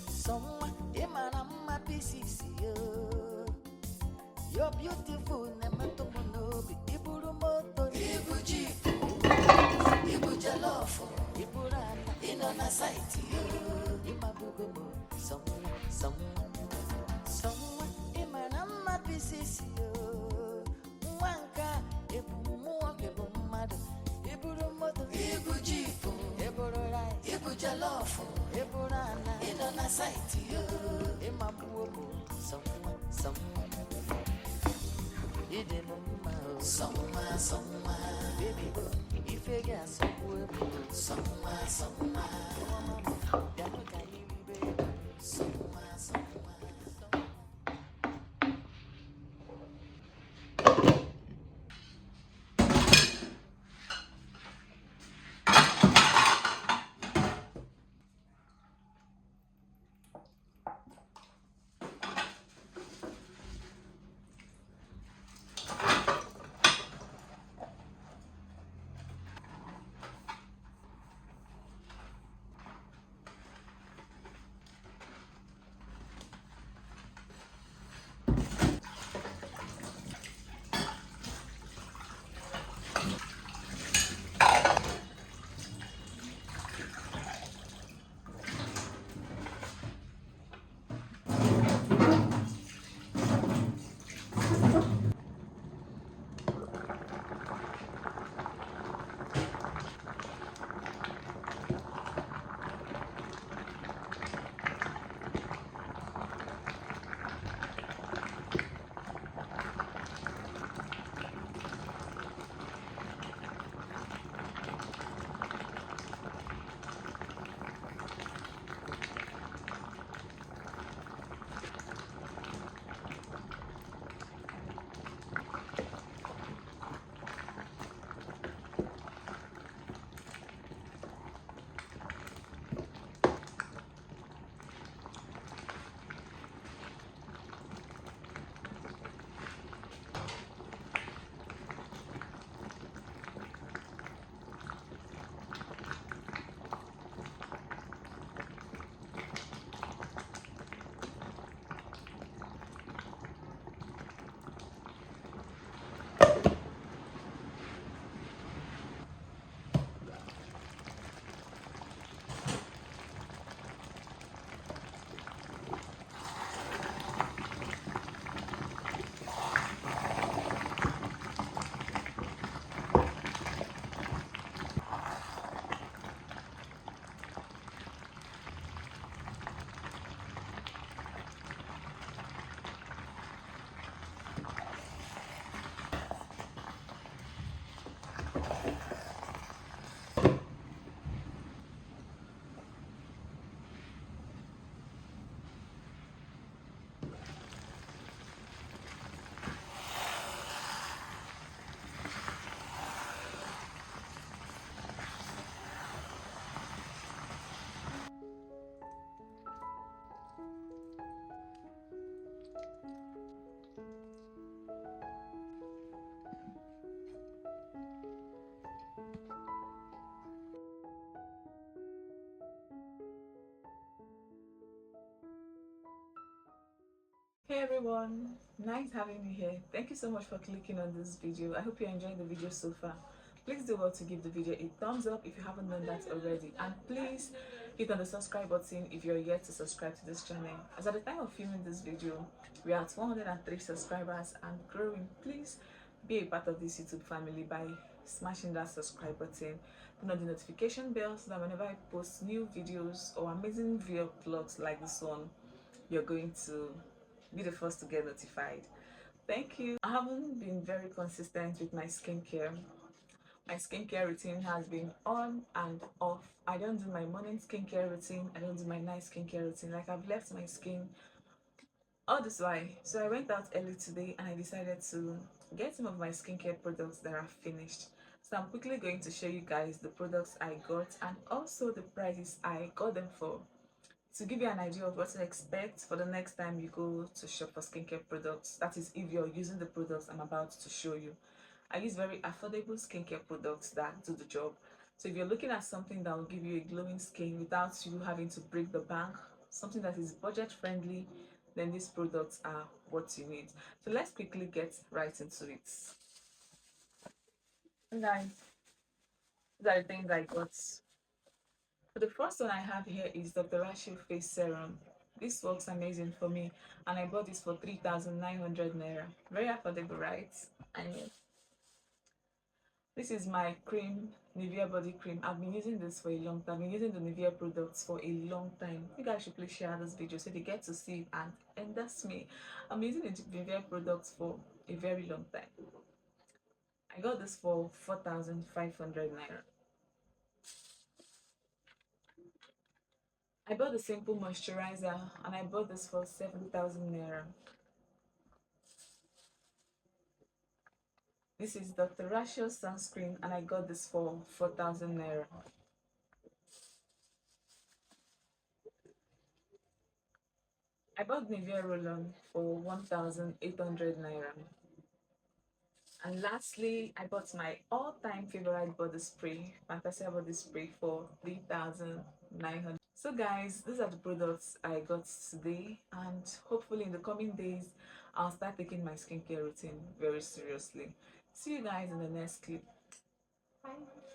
Someone in my pieces, you're beautiful, never to monobi, Iburumoto, Ibuji, Ibujalof, Iburana, in on a sight, Imabugo, someone in my pieces, Wanka, Ibumu, mad, Iburumoto, Ibuji, Ibura, Ibujalof, Iburana, in on a sight, Imabugo, someone. Some baby boy, if you get some work, some Hey everyone, nice having you here. Thank you so much for clicking on this video. I hope you're enjoying the video so far. Please do well to give the video a thumbs up if you haven't done that already, and please hit on the subscribe button if you're yet to subscribe to this channel. As at the time of filming this video, we are at 103 subscribers and growing. Please be a part of this YouTube family by smashing that subscribe button, turn on the notification bell so that whenever I post new videos or amazing vlogs like this one, you're going to be the first to get notified. Thank you. I haven't been very consistent with my skincare. My skincare routine has been on and off. I don't do my morning skincare routine, I don't do my night skincare routine. Like, I've left my skin all this while. So I went out early today and I decided to get some of my skincare products that are finished. So I'm quickly going to show you guys the products I got and also the prices I got them for, to give you an idea of what to expect for the next time you go to shop for skincare products. That is, if you're using the products I'm about to show you. I use very affordable skincare products that do the job. So if you're looking at something that will give you a glowing skin without you having to break the bank, something that is budget friendly, then these products are what you need. So let's quickly get right into it. Guys, these are the things I got. So the first one I have here is the Rashio face serum. This works amazing for me, and I bought this for 3,900 naira. Very affordable, right? I mean, this is my cream, Nivea body cream. I've been using this for a long time. I've been using the Nivea products for a long time. You guys should please share this video so they get to see it, and that's me. I'm using the Nivea products for a very long time. I got this for 4,500 naira. I bought the simple moisturizer and I bought this for 7,000 naira. This is Dr. Rashio's sunscreen and I got this for 4,000 naira. I bought Nivea roll-on for 1,800 naira. And lastly, I bought my all-time favorite body spray, Fantasia body spray, for 3,900. So guys, these are the products I got today, and hopefully in the coming days I'll start taking my skincare routine very seriously. See you guys in the next clip. Bye.